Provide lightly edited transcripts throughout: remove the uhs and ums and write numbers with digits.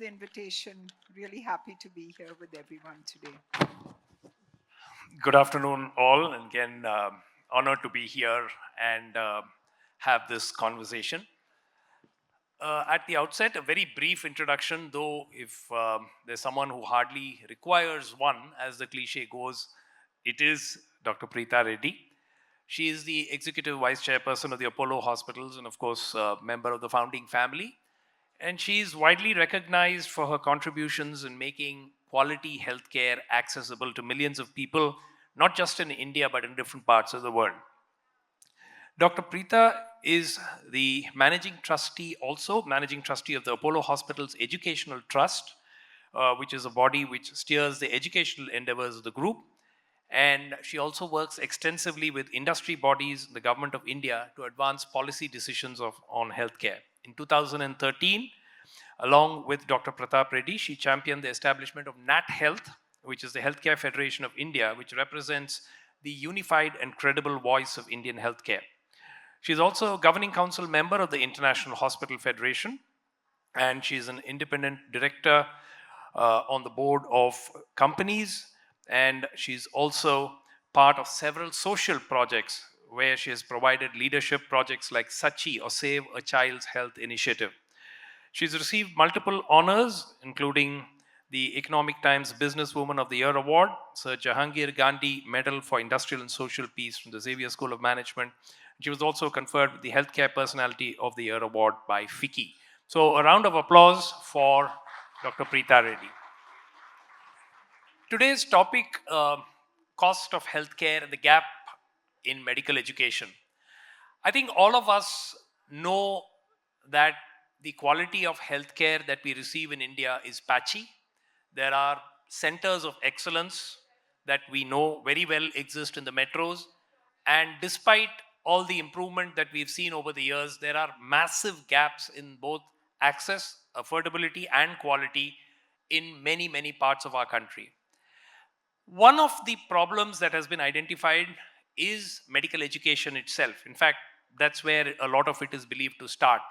the invitation. Really happy to be here with everyone today. Good afternoon, all. And again, honored to be here and have this conversation. At the outset, a very brief introduction, though, if there's someone who hardly requires one, as the cliche goes, it is Dr. Preetha Reddy. She is the executive vice chairperson of the Apollo Hospitals and, of course, a member of the founding family. And she is widely recognized for her contributions in making quality healthcare accessible to millions of people, not just in India, but in different parts of the world. Dr. Preetha is the managing trustee of the Apollo Hospitals Educational Trust, which is a body which steers the educational endeavors of the group. And she also works extensively with industry bodies, the government of India, to advance policy decisions on healthcare. In 2013, along with Dr. Pratap Reddy, she championed the establishment of NAT Health, which is the Healthcare Federation of India, which represents the unified and credible voice of Indian healthcare. She is also a governing council member of the International Hospital Federation, and she is an independent director on the board of companies, and she's also part of several social projects where she has provided leadership projects like Sachi, or Save a Child's Health Initiative. She's received multiple honors, including the Economic Times Businesswoman of the Year Award, Sir Jahangir Gandhi Medal for Industrial and Social Peace from the Xavier School of Management. She was also conferred with the Healthcare Personality of the Year Award by FICCI. So a round of applause for Dr. Preetha Reddy. Today's topic, cost of healthcare and the gap in medical education. I think all of us know that the quality of healthcare that we receive in India is patchy. There are centers of excellence that we know very well exist in the metros. And despite all the improvement that we've seen over the years, there are massive gaps in both access, affordability, and quality in many, many parts of our country. One of the problems that has been identified is medical education itself. In fact, that's where a lot of it is believed to start.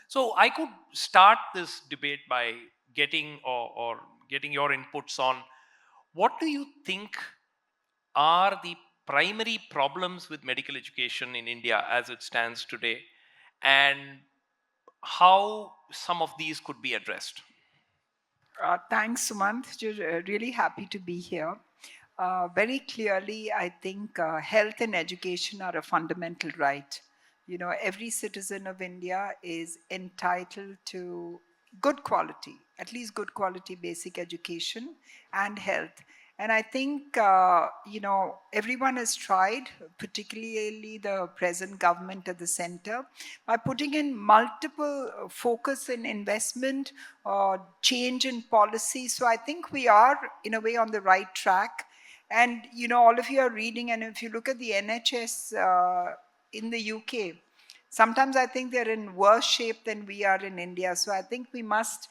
So I could start this debate by getting getting your inputs on what do you think are the primary problems with medical education in India as it stands today, and how some of these could be addressed. Thanks, Sumanth. Really happy to be here. Very clearly, I think health and education are a fundamental right. You know, every citizen of India is entitled to good quality, at least good quality basic education and health. And I think, everyone has tried, particularly the present government at the center, by putting in multiple focus in investment, change in policy. So I think we are, in a way, on the right track. And, you know, all of you are reading, and if you look at the NHS in the UK, sometimes I think they're in worse shape than we are in India. So I think we must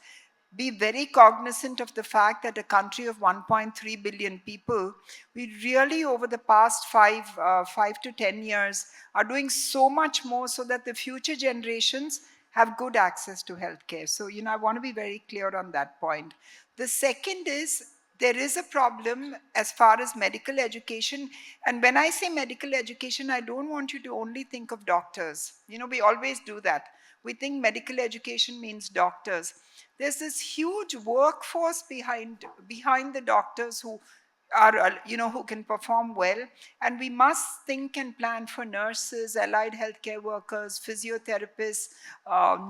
be very cognizant of the fact that a country of 1.3 billion people, we really over the past 5 to 10 years are doing so much more so that the future generations have good access to healthcare. So, you know, I want to be very clear on that point. The second is there is a problem as far as medical education. And when I say medical education, I don't want you to only think of doctors. You know, we always do that. We think medical education means doctors. There's this huge workforce behind the doctors who are, who can perform well. And we must think and plan for nurses, allied healthcare workers, physiotherapists,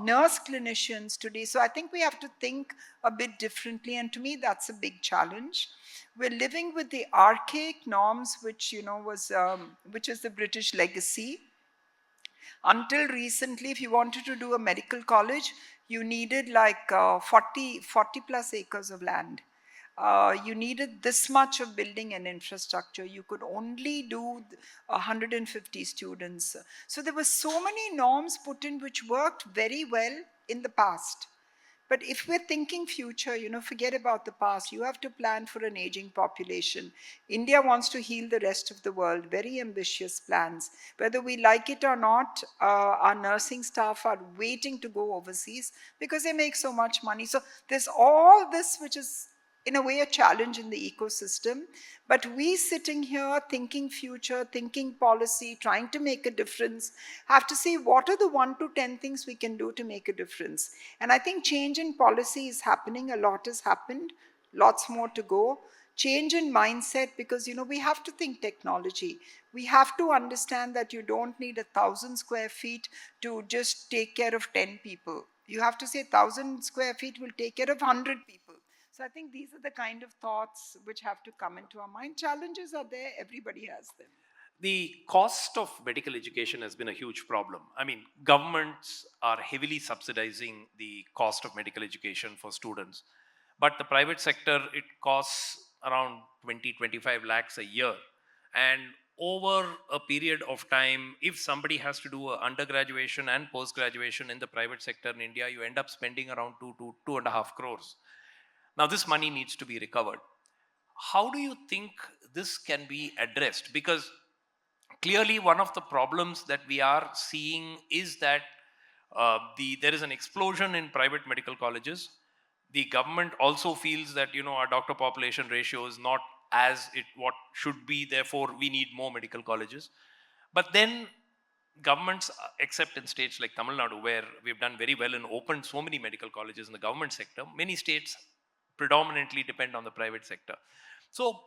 nurse clinicians today. So I think we have to think a bit differently. And to me, that's a big challenge. We're living with the archaic norms, which, which is the British legacy. Until recently, if you wanted to do a medical college, you needed like 40 plus acres of land. You needed this much of building and infrastructure. You could only do 150 students. So there were so many norms put in which worked very well in the past. But if we're thinking future, forget about the past. You have to plan for an aging population. India wants to heal the rest of the world. Very ambitious plans. Whether we like it or not, our nursing staff are waiting to go overseas because they make so much money. So there's all this which is in a way a challenge in the ecosystem. But we sitting here thinking future, thinking policy, trying to make a difference, have to see what are the 1 to 10 things we can do to make a difference. And I think change in policy is happening. A lot has happened, lots more to go. Change in mindset, because we have to think technology. We have to understand that you don't need 1,000 square feet to just take care of 10 people. You have to say 1,000 square feet will take care of 100 people. So I think these are the kind of thoughts which have to come into our mind. Challenges are there, everybody has them. The cost of medical education has been a huge problem. I mean, governments are heavily subsidizing the cost of medical education for students, but the private sector, it costs around 20-25 lakhs a year. And over a period of time, if somebody has to do a undergraduation and post graduation in the private sector in India, you end up spending around 2 to 2.5 crores. Now this money needs to be recovered. How do you think this can be addressed? Because clearly one of the problems that we are seeing is that there is an explosion in private medical colleges. The government also feels that our doctor population ratio is not as it what should be, therefore we need more medical colleges. But then governments, except in states like Tamil Nadu, where we've done very well and opened so many medical colleges in the government sector, many states predominantly depend on the private sector. So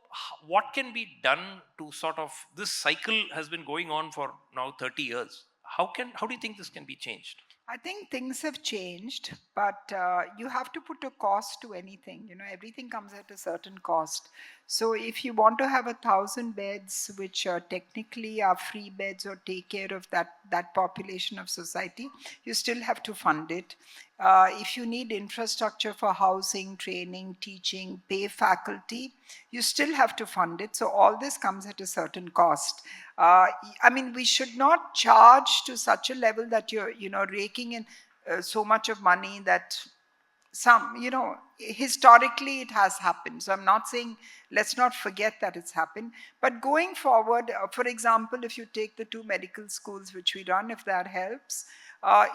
what can be done to sort of, this cycle has been going on for now 30 years. How do you think this can be changed? I think things have changed, but you have to put a cost to anything. Everything comes at a certain cost. So if you want to have 1,000 beds, which technically are free beds or take care of that population of society, you still have to fund it. If you need infrastructure for housing, training, teaching, pay faculty, you still have to fund it. So all this comes at a certain cost. Uh, I mean, we should not charge to such a level that you're, raking in so much of money that historically it has happened. So I'm not saying let's not forget that it's happened. But going forward, for example, if you take the 2 medical schools which we run, if that helps,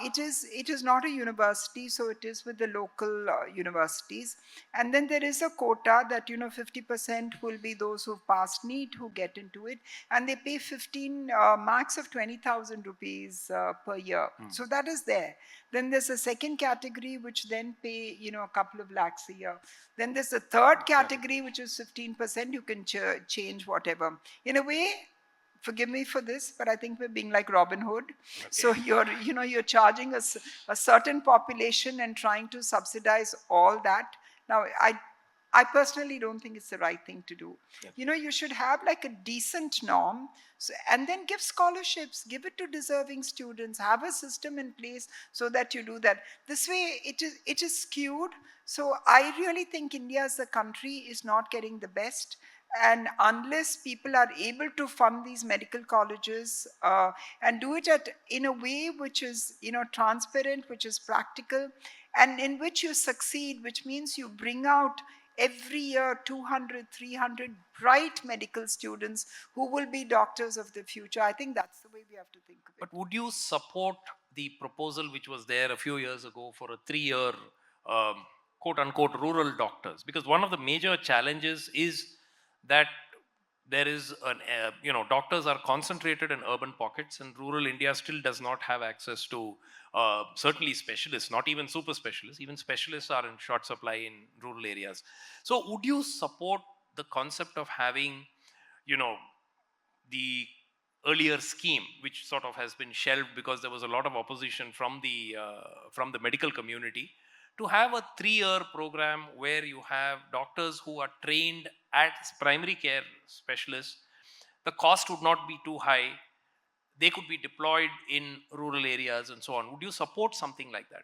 it is not a university, so it is with the local universities. And then there is a quota that 50% will be those who've passed NEET who get into it, and they pay 15 max of 20,000 rupees per year. So that is there. Then there's a second category which then pay a couple of lakhs a year. Then there's a third category which is 15%. You can change whatever. In a way, forgive me for this, but I think we're being like Robin Hood. Okay. So you're charging a certain population and trying to subsidize all that. Now, I personally don't think it's the right thing to do. Yep. You should have like a decent norm, and then give scholarships, give it to deserving students, have a system in place so that you do that. This way, it is skewed. So I really think India as a country is not getting the best. And unless people are able to fund these medical colleges and do it in a way which is transparent, which is practical, and in which you succeed, which means you bring out every year 200, 300 bright medical students who will be doctors of the future. I think that's the way we have to think of it. But would you support the proposal which was there a few years ago for a 3-year quote unquote rural doctors? Because one of the major challenges is that there is doctors are concentrated in urban pockets, and rural India still does not have access to certainly specialists, not even super specialists. Even specialists are in short supply in rural areas. So would you support the concept of having the earlier scheme, which sort of has been shelved because there was a lot of opposition from the medical community, to have a 3-year program where you have doctors who are trained as primary care specialists? The cost would not be too high. They could be deployed in rural areas and so on. Would you support something like that?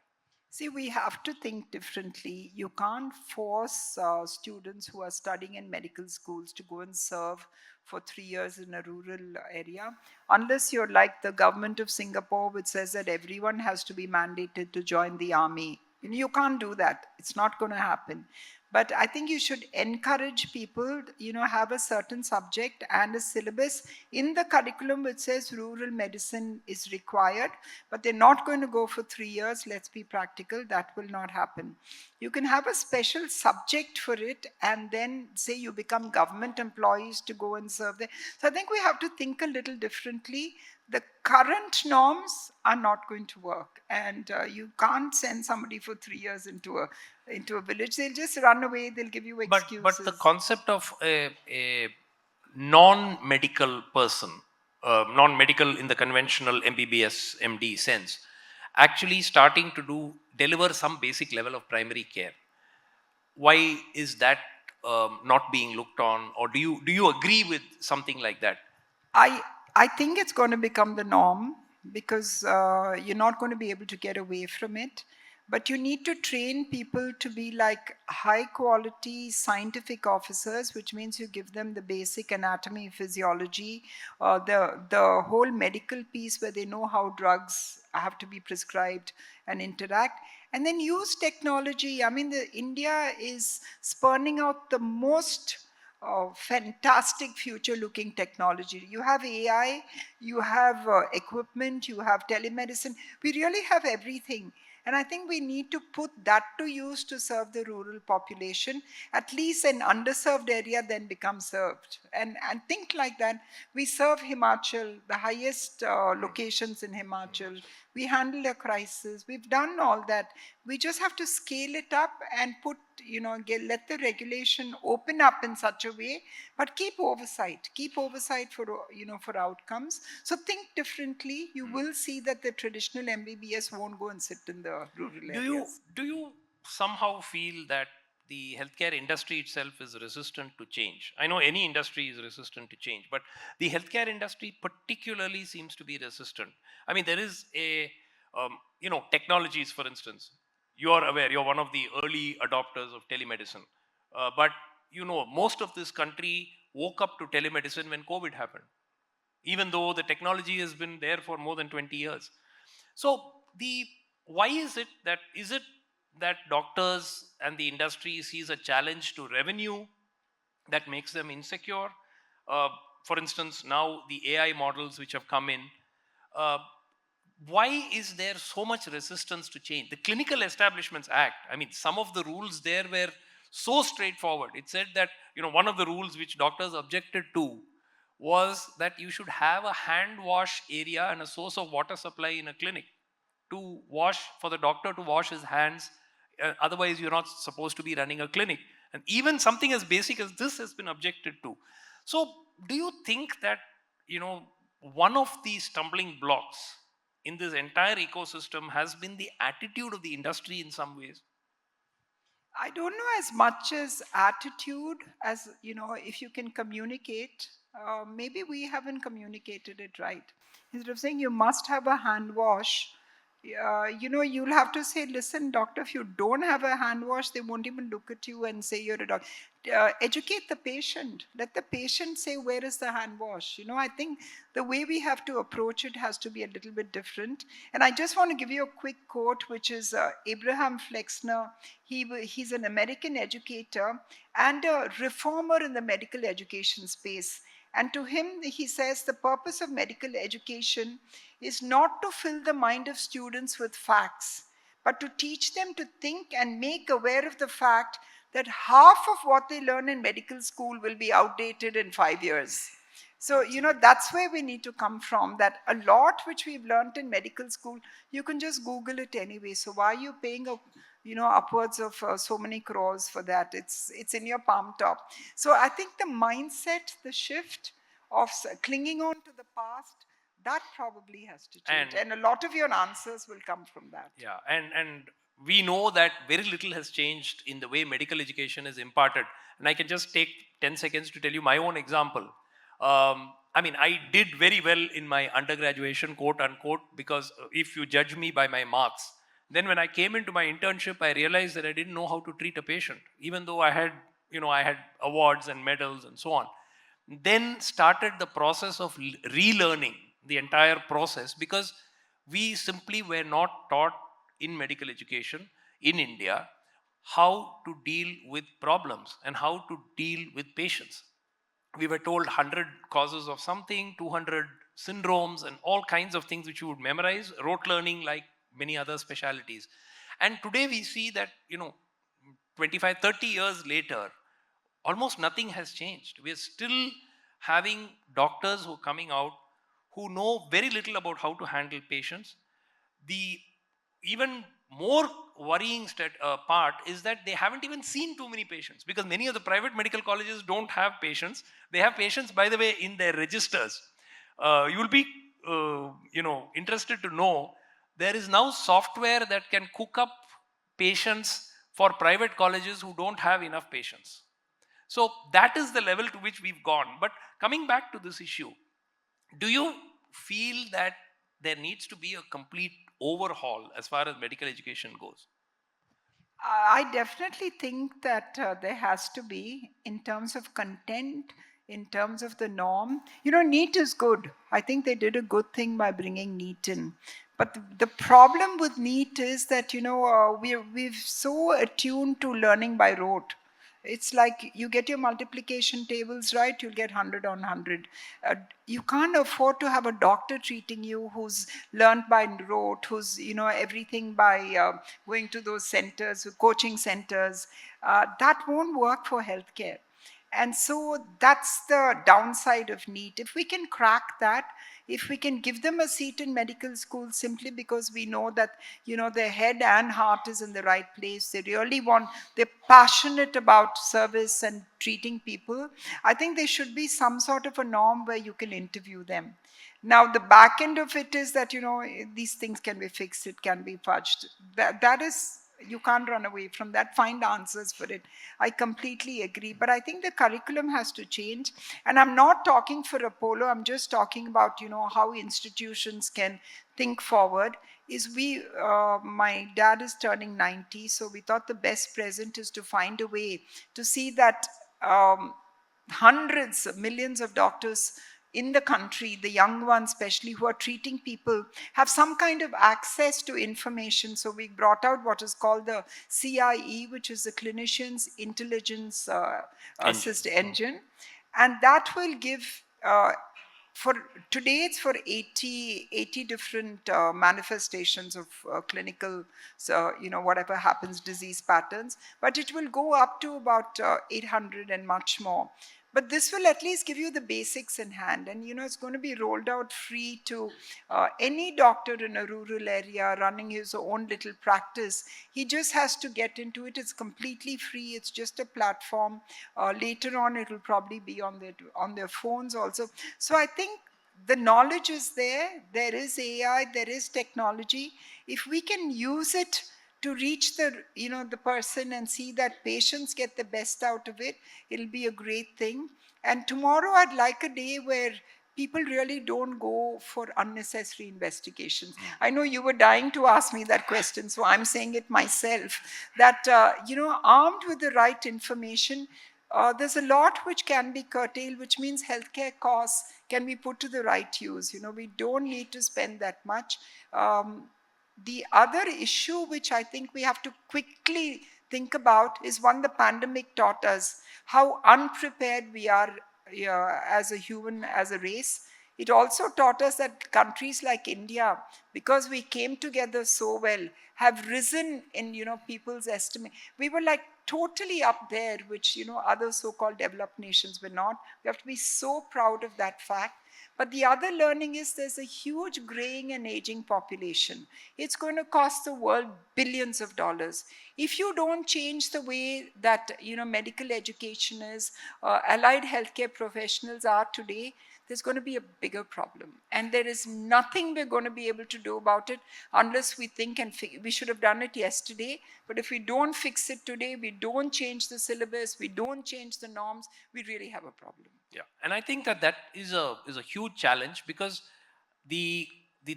See, we have to think differently. You can't force students who are studying in medical schools to go and serve for 3 years in a rural area, unless you're like the government of Singapore, which says that everyone has to be mandated to join the army, You can't do that. It's not going to happen. But I think you should encourage people, have a certain subject and a syllabus in the curriculum which says rural medicine is required, but they're not going to go for 3 years. Let's be practical. That will not happen. You can have a special subject for it and then say you become government employees to go and serve there. So I think we have to think a little differently. The current norms are not going to work, and you can't send somebody for 3 years into a village. They'll just run away. They'll give you But the excuses. concept of a non-medical person, non-medical in the conventional MBBS MD sense, actually starting to deliver some basic level of primary care. Why is that not being looked on, or do you agree with something like that? I I think it's going to become the norm because you're not going to be able to get away from it. But you need to train people to be like high quality scientific officers, which means you give them the basic anatomy, physiology, the whole medical piece where they know how drugs have to be prescribed and interact. And then use technology. I mean, India is spurning out the most fantastic future looking technology. You have AI, you have equipment, you have telemedicine. We really have everything. And I think we need to put that to use to serve the rural population. At least an underserved area then becomes served. And think like that. We serve Himachal, the highest locations in Himachal. We handle a crisis. We've done all that. We just have to scale it up and let the regulation open up in such a way, but keep oversight for outcomes. So think differently. You will see that the traditional MBBS won't go and sit in the rural Do you areas. do you somehow feel that the healthcare industry itself is resistant to change? I know any industry is resistant to change, but the healthcare industry particularly seems to be resistant. I mean, there is technologies, for instance. You are aware, you're one of the early adopters of telemedicine, but most of this country woke up to telemedicine when COVID happened, even though the technology has been there for more than 20 years. So the why is it that doctors and the industry sees a challenge to revenue that makes them insecure? Uh, for instance, now the AI models which have come in, uh, why is there so much resistance to change? The Clinical Establishments Act, I mean, some of the rules there were so straightforward. It said that, one of the rules which doctors objected to was that you should have a hand wash area and a source of water supply in a clinic to wash, for the doctor to wash his hands. Otherwise, you're not supposed to be running a clinic. And even something as basic as this has been objected to. So, do you think that, one of the stumbling blocks in this entire ecosystem has been the attitude of the industry in some ways? I don't know as much as attitude as, if you can communicate. Maybe we haven't communicated it right. Instead of saying you must have a hand wash, you'll have to say, listen, doctor, if you don't have a hand wash, they won't even look at you and say you're a doctor. Educate the patient. Let the patient say, where is the hand wash? I think the way we have to approach it has to be a little bit different. And I just want to give you a quick quote, which is Abraham Flexner. He's an American educator and a reformer in the medical education space. And to him, he says the purpose of medical education is not to fill the mind of students with facts, but to teach them to think and make aware of the fact that half of what they learn in medical school will be outdated in 5 years. So, that's where we need to come from, that a lot which we've learned in medical school, you can just Google it anyway. So why are you paying upwards of so many crores for that? It's in your palm top. So I think the mindset, the shift of clinging on to the past, that probably has to change. And And a lot of your answers will come from that. yeah, and we know that very little has changed in the way medical education is imparted. And I can just take 10 seconds to tell you my own example. I mean, I did very well in my undergraduation, quote unquote, because if you judge me by my marks, then when I came into my internship, I realized that I didn't know how to treat a patient, even though I had awards and medals and so on. Then started the process of relearning the entire process, because we simply were not taught in medical education in India how to deal with problems and how to deal with patients. We were told 100 causes of something, 200 syndromes, and all kinds of things which you would memorize, rote learning like many other specialities. And today we see that, 25, 30 years later, almost nothing has changed. We are still having doctors who are coming out who know very little about how to handle patients. The even more worrying part is that they haven't even seen too many patients, because many of the private medical colleges don't have patients. They have patients, by the way, in their registers. You will be interested to know there is now software that can cook up patients for private colleges who don't have enough patients. So that is the level to which we've gone. But coming back to this issue, do you feel that there needs to be a complete overhaul as far as medical education goes? I definitely think that there has to be, in terms of content, in terms of the norm. NEET is good. I think they did a good thing by bringing NEET in. But the problem with NEET is that, we've so attuned to learning by rote. It's like you get your multiplication tables right, you'll get 100 on 100. You can't afford to have a doctor treating you who's learned by rote, who's, everything by going to those centers, coaching centers. That won't work for healthcare. And so that's the downside of NEET. If we can crack that, if we can give them a seat in medical school simply because we know that, their head and heart is in the right place, they really want, they're passionate about service and treating people, I think there should be some sort of a norm where you can interview them. Now, the back end of it is that, these things can be fixed, it can be fudged. That is, you can't run away from that, find answers for it. I completely agree. But I think the curriculum has to change. And I'm not talking for Apollo, I'm just talking about, how institutions can think forward. My dad is turning 90, so we thought the best present is to find a way to see that hundreds of millions of doctors in the country, the young ones especially, who are treating people, have some kind of access to information. So we brought out what is called the CIE, which is the Clinician's Intelligence Engine. Assist Engine. And that will give, for today it's for 80 different manifestations of clinical, so whatever happens, disease patterns, but it will go up to about 800 and much more. But this will at least give you the basics in hand, and it's going to be rolled out free to any doctor in a rural area running his own little practice. He just has to get into it. It's completely free. It's just a platform. Later on it will probably be on their phones also. So I think the knowledge is there. There is AI, there is technology. If we can use it to reach the person and see that patients get the best out of it, it'll be a great thing. And tomorrow I'd like a day where people really don't go for unnecessary investigations. I know you were dying to ask me that question, so I'm saying it myself, that, armed with the right information, there's a lot which can be curtailed, which means healthcare costs can be put to the right use. We don't need to spend that much. The other issue which I think we have to quickly think about is one the pandemic taught us, how unprepared we are as a human, as a race. It also taught us that countries like India, because we came together so well, have risen in people's estimate. We were like totally up there, which other so-called developed nations were not. We have to be so proud of that fact. But the other learning is there's a huge graying and aging population. It's going to cost the world billions of dollars. If you don't change the way that medical education is, allied healthcare professionals are today, there's going to be a bigger problem. And there is nothing we're going to be able to do about it unless we think and we should have done it yesterday. But if we don't fix it today, we don't change the syllabus, we don't change the norms, we really have a problem. Yeah, and I think that is a huge challenge, because the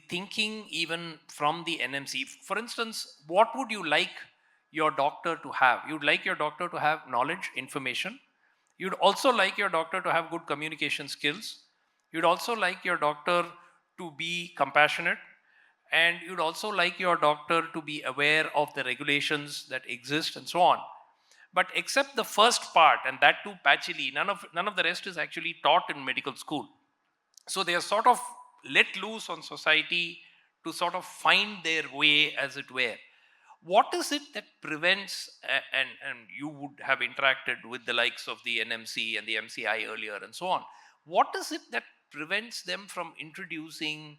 thinking even from the NMC, for instance, what would you like your doctor to have? You'd like your doctor to have knowledge, information. You'd also like your doctor to have good communication skills. You'd also like your doctor to be compassionate, and you'd also like your doctor to be aware of the regulations that exist and so on. But except the first part, and that too patchily, none of the rest is actually taught in medical school. So they are sort of let loose on society to sort of find their way, as it were. What is it that prevents, and you would have interacted with the likes of the NMC and the MCI earlier and so on, what is it that prevents them from introducing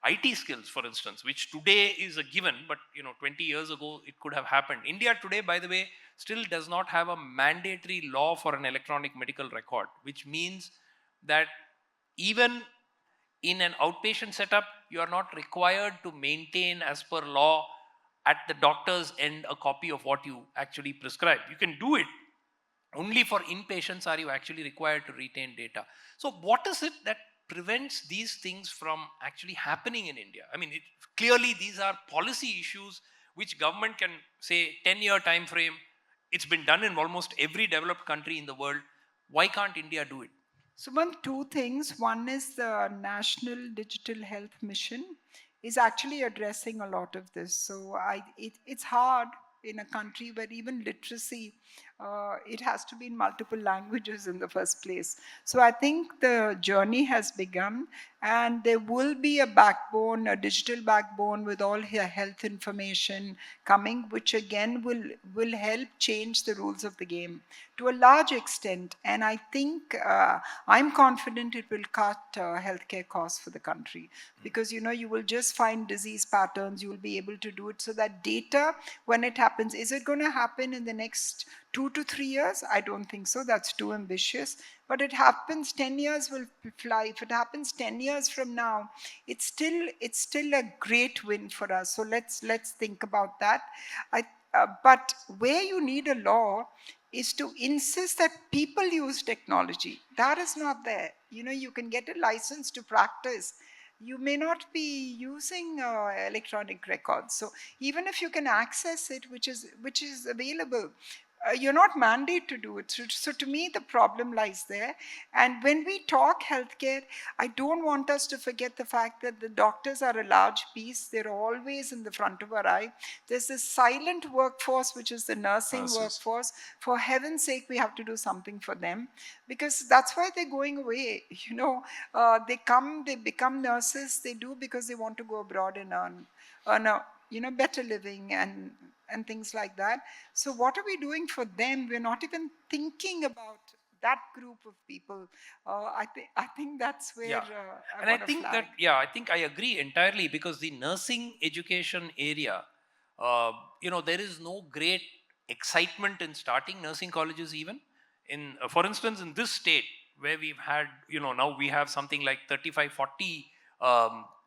IT skills, for instance, which today is a given, but 20 years ago it could have happened. India today, by the way, still does not have a mandatory law for an electronic medical record, which means that even in an outpatient setup, you are not required to maintain, as per law, at the doctor's end, a copy of what you actually prescribe. You can do it. Only for inpatients are you actually required to retain data. So what is it that prevents these things from actually happening in India? I mean, clearly these are policy issues which government can say 10-year time frame. It's been done in almost every developed country in the world. Why can't India do it? Suman, two things. One is the National Digital Health Mission is actually addressing a lot of this. So it's hard in a country where even literacy, it has to be in multiple languages in the first place. So I think the journey has begun, and there will be a backbone, a digital backbone with all health information coming, which again will help change the rules of the game to a large extent. And I think I'm confident it will cut healthcare costs for the country, because you will just find disease patterns. You will be able to do it, so that data, when it happens, is it going to happen in the next 2 to 3 years? I don't think so. That's too ambitious. But it happens 10 years will fly. If it happens 10 years from now, it's still a great win for us. So let's think about that. But where you need a law is to insist that people use technology. That is not there. You can get a license to practice. You may not be using electronic records. So even if you can access it, which is available, you're not mandated to do it. So to me, the problem lies there. And when we talk healthcare, I don't want us to forget the fact that the doctors are a large piece. They're always in the front of our eye. There's this silent workforce, which is the nursing Nurses. workforce. For heaven's sake, we have to do something for them, because that's why they're going away. They become nurses. They do because they want to go abroad and earn a better living and things like that. So what are we doing for them? We're not even thinking about that group of people. I think that's where Yeah. I And I want to think flag. that, yeah, I think I agree entirely, because the nursing education area, there is no great excitement in starting nursing colleges even. For instance, in this state where we've had, now we have something like 35, 40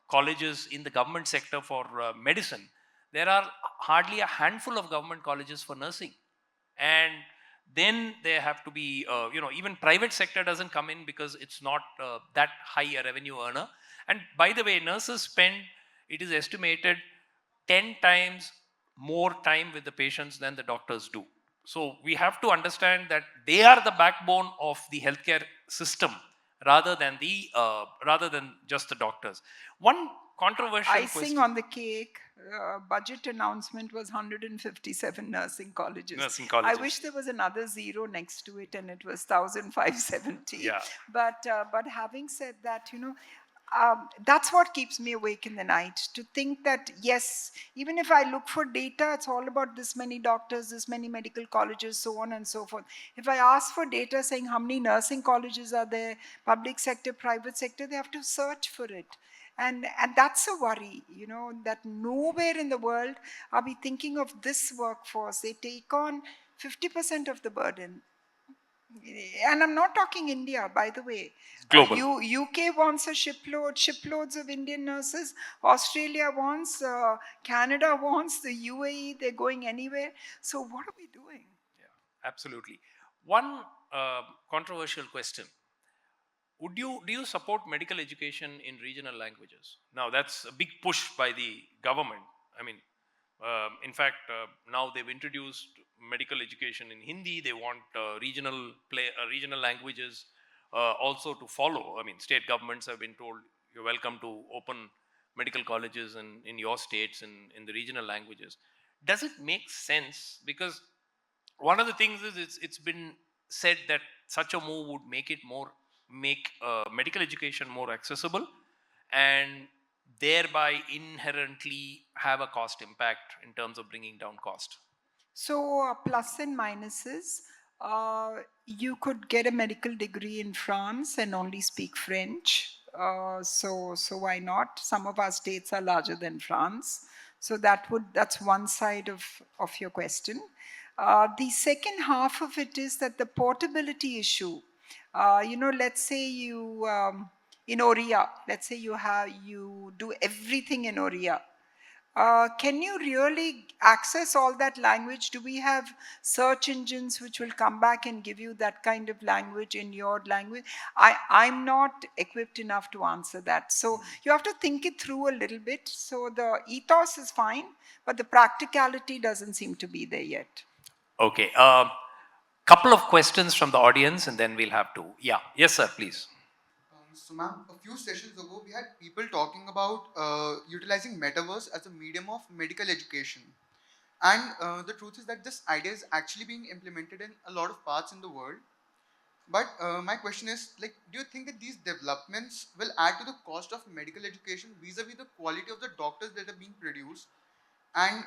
colleges in the government sector for medicine. There are hardly a handful of government colleges for nursing. And then there have to be, even private sector doesn't come in because it's not that high a revenue earner. And by the way, nurses spend, it is estimated, 10 times more time with the patients than the doctors do. So we have to understand that they are the backbone of the healthcare system, rather than just the doctors. One controversial Icing question. on the cake, budget announcement was 157 nursing colleges. Nursing I wish colleges. there was another zero next to it and it was 1,570. Yeah. But having said that, that's what keeps me awake in the night, to think that, yes, even if I look for data, it's all about this many doctors, this many medical colleges, so on and so forth. If I ask for data saying how many nursing colleges are there, public sector, private sector, they have to search for it. And that's a worry, that nowhere in the world are we thinking of this workforce. They take on 50% of the burden. And I'm not talking India, by the way. Global. UK wants a shiploads of Indian nurses. Australia wants, Canada wants, the UAE, they're going anywhere. So what are we doing? Yeah, absolutely. One controversial question: do you support medical education in regional languages? Now that's a big push by the government. I mean, in fact, now they've introduced medical education in Hindi. They want regional languages also to follow. I mean, state governments have been told you're welcome to open medical colleges in your states and in the regional languages. Does it make sense? Because one of the things is it's been said that such a move would make medical education more accessible and thereby inherently have a cost impact in terms of bringing down cost. So, plus and minuses. You could get a medical degree in France and only speak French. So why not? Some of our states are larger than France. So that's one side of your question. The second half of it is that the portability issue. Let's say you in Oriya, let's say you do everything in Oriya. Can you really access all that language? Do we have search engines which will come back and give you that kind of language in your language? I'm not equipped enough to answer that. So you have to think it through a little bit. So the ethos is fine, but the practicality doesn't seem to be there yet. Okay. Couple of questions from the audience, and then we'll have to. Yeah. Yes, sir. Please. So, ma'am, a few sessions ago, we had people talking about utilizing metaverse as a medium of medical education. And the truth is that this idea is actually being implemented in a lot of parts in the world. But my question is, like, do you think that these developments will add to the cost of medical education vis-a-vis the quality of the doctors that are being produced? And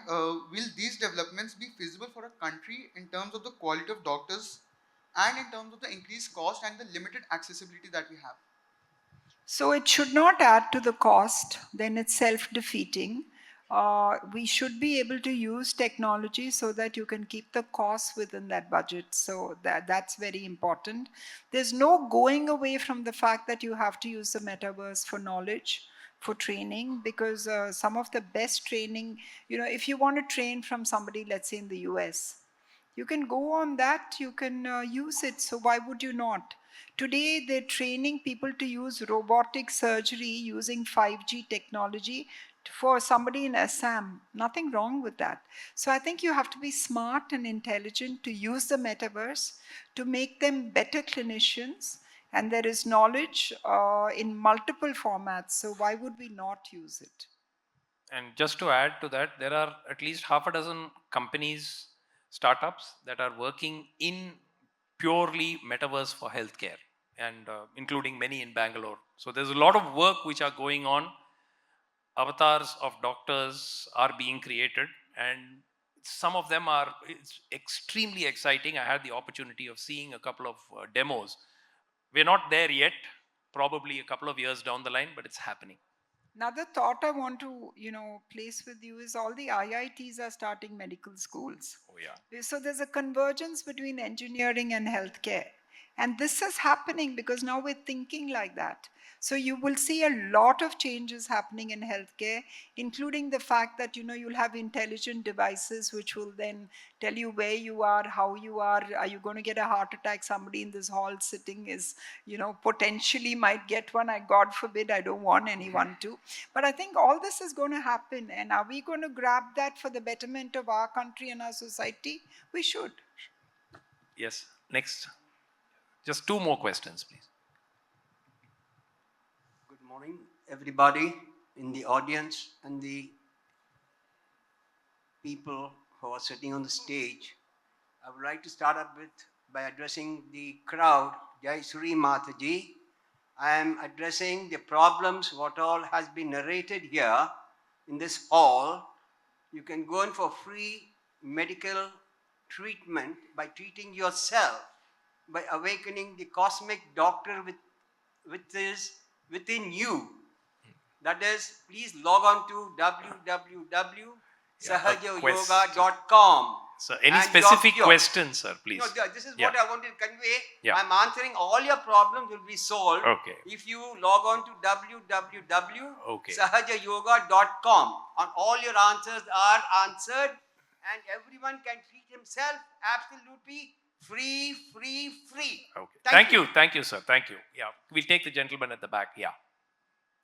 will these developments be feasible for a country in terms of the quality of doctors and in terms of the increased cost and the limited accessibility that we have? So it should not add to the cost, then it's self defeating. We should be able to use technology so that you can keep the costs within that budget. So that's very important. There's no going away from the fact that you have to use the metaverse for knowledge, for training, because some of the best training, if you want to train from somebody, let's say in the US, you can go on that, you can use it. So why would you not? Today, they're training people to use robotic surgery using 5G technology for somebody in Assam. Nothing wrong with that. So I think you have to be smart and intelligent to use the metaverse to make them better clinicians. And there is knowledge in multiple formats. So why would we not use it? And just to add to that, there are at least half a dozen companies, startups that are working in purely metaverse for healthcare, and including many in Bangalore. So there's a lot of work which are going on. Avatars of doctors are being created, and some of them are it's extremely exciting. I had the opportunity of seeing a couple of demos. We're not there yet, probably a couple of years down the line, but it's happening. Another thought I want to, place with you is all the IITs are starting medical schools. Oh yeah. So there's a convergence between engineering and healthcare. And this is happening because now we're thinking like that. So you will see a lot of changes happening in healthcare, including the fact that you'll have intelligent devices which will then tell you where you are, how you are you going to get a heart attack? Somebody in this hall sitting is, potentially might get one. God forbid, I don't want anyone to. But I think all this is going to happen. And are we going to grab that for the betterment of our country and our society? We should. Yes. Next. Just two more questions, please. Good morning, everybody in the audience and the people who are sitting on the stage. I would like to start up by addressing the crowd. Jai Sri Mataji. I am addressing the problems, what all has been narrated here in this hall. You can go in for free medical treatment by treating yourself, by awakening the cosmic doctor within you. That is, please log on to www.sahajayoga.com. So, any specific questions, sir, please? No, this is what I wanted to convey. Yeah. I'm answering all your problems will be solved. Okay. If you log on to www.sahajayoga.com, and all your answers are answered, and everyone can treat himself absolutely free. Okay. Thank you. Thank you, sir. Thank you. Yeah. We'll take the gentleman at the back. Yeah.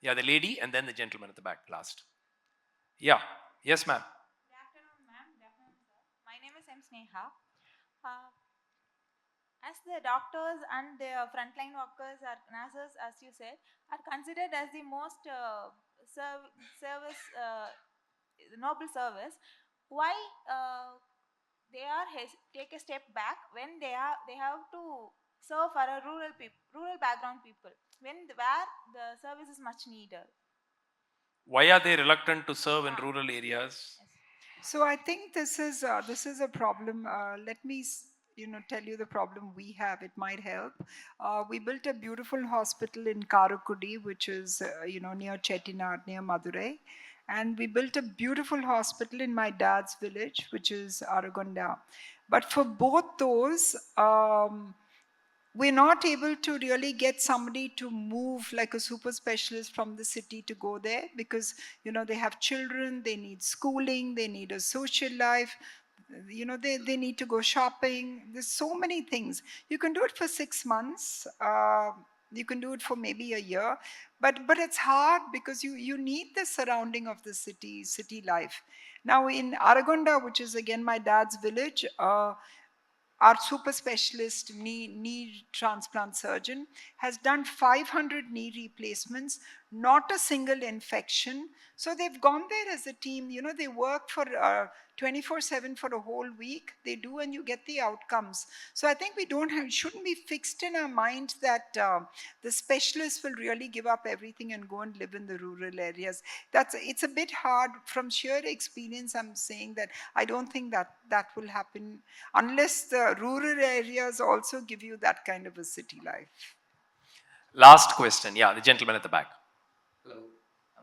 Yeah, the lady and then the gentleman at the back last. Yeah. Yes, ma'am. Good afternoon, ma'am. Good afternoon, sir. My name is M. Sneha. As the doctors and the frontline workers or nurses, as you said, are considered as the most service, noble service, why take a step back when they have to serve for a rural background people where the service is much needed? Why are they reluctant to serve in rural areas? Yes. So I think this is a problem. Let me tell you the problem we have. It might help. We built a beautiful hospital in Karakudi, which is near Chettinad, near Madurai, and we built a beautiful hospital in my dad's village, which is Aragonda. But for both those, we're not able to really get somebody to move like a super specialist from the city to go there because they have children, they need schooling, they need a social life, they need to go shopping. There's so many things. You can do it for 6 months, you can do it for maybe a year, but it's hard because you need the surrounding of the city life. Now in Aragonda, which is again my dad's village, our super specialist knee transplant surgeon has done 500 knee replacements, not a single infection. So they've gone there as a team. They work for 24/7 for a whole week. They do, and you get the outcomes. So I think we shouldn't be fixed in our mind that the specialists will really give up everything and go and live in the rural areas. It's a bit hard. From sheer experience, I'm saying that I don't think that will happen unless the rural areas also give you that kind of a city life. Last question. Yeah, the gentleman at the back. Hello,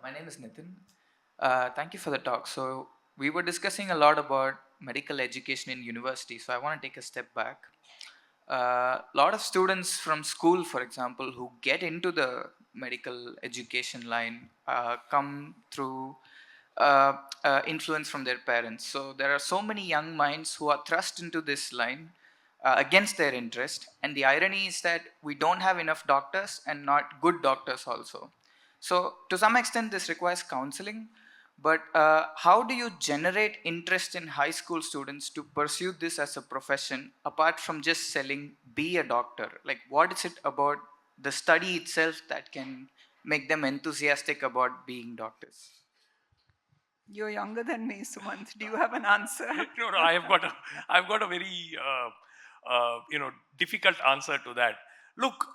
my name is Nitin. Thank you for the talk. So, we were discussing a lot about medical education in university. So, I want to take a step back. A lot of students from school, for example, who get into the medical education line come through influence from their parents. So, there are so many young minds who are thrust into this line against their interest. And the irony is that we don't have enough doctors and not good doctors also. So, to some extent, this requires counseling. But how do you generate interest in high school students to pursue this as a profession apart from just selling, be a doctor? Like, what is it about the study itself that can make them enthusiastic about being doctors? You're younger than me, Sumanth. Do you have an answer? No, I've got a very, difficult answer to that. Look,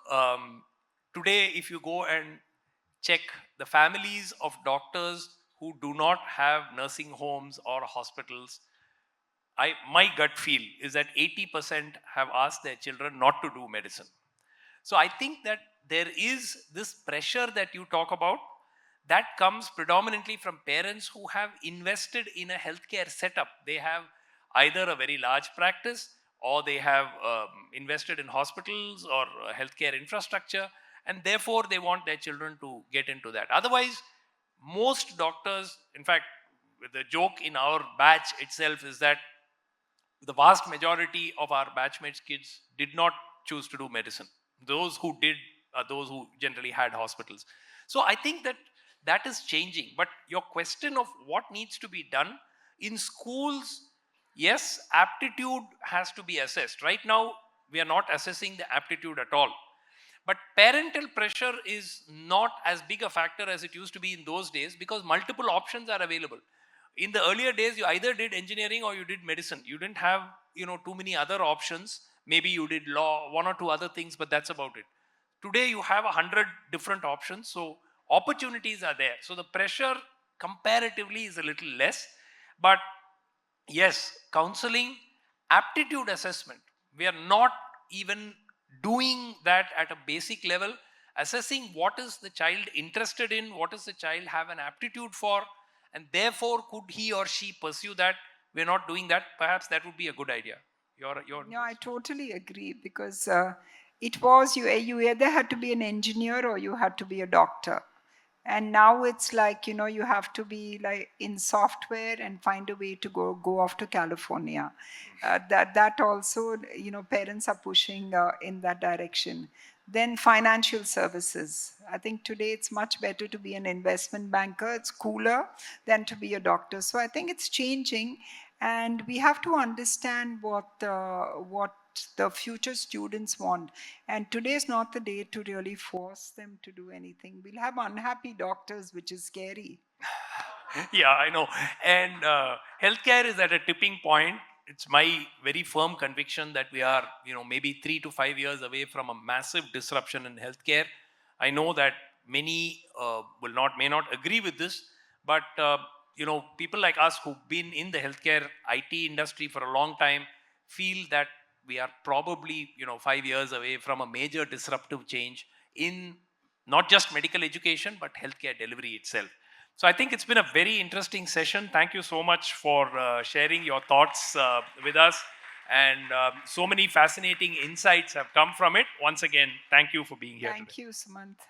today, if you go and check the families of doctors who do not have nursing homes or hospitals, my gut feel is that 80% have asked their children not to do medicine. So I think that there is this pressure that you talk about that comes predominantly from parents who have invested in a healthcare setup. They have either a very large practice or they have invested in hospitals or healthcare infrastructure, and therefore they want their children to get into that. Otherwise, most doctors, in fact, the joke in our batch itself is that the vast majority of our batchmates kids did not choose to do medicine. Those who did are those who generally had hospitals. So I think that that is changing. But your question of what needs to be done in schools, yes, aptitude has to be assessed. Right now we are not assessing the aptitude at all, but parental pressure is not as big a factor as it used to be in those days because multiple options are available. In the earlier days, you either did engineering or you did medicine. You didn't have, too many other options. Maybe you did law, one or two other things, but that's about it. Today, you have 100 different options. So opportunities are there. So the pressure comparatively is a little less. But yes, counseling, aptitude assessment, we are not even doing that at a basic level, assessing what is the child interested in, what does the child have an aptitude for, and therefore could he or she pursue that. We're not doing that. Perhaps that would be a good idea. Your No, I totally agree because it was you either had to be an engineer or you had to be a doctor. And now it's like, you have to be like in software and find a way to go off to California. That also, parents are pushing in that direction. Then financial services. I think today it's much better to be an investment banker. It's cooler than to be a doctor. So I think it's changing, and we have to understand what the future students want. And today is not the day to really force them to do anything. We'll have unhappy doctors, which is scary. Yeah, I know. And healthcare is at a tipping point. It's my very firm conviction that we are, maybe 3 to 5 years away from a massive disruption in healthcare. I know that many may not agree with this, but people like us who've been in the healthcare IT industry for a long time feel that we are probably 5 years away from a major disruptive change in not just medical education but healthcare delivery itself. So I think it's been a very interesting session. Thank you so much for sharing your thoughts with us. And so many fascinating insights have come from it. Once again, thank you for being here today. Thank you, Sumanth.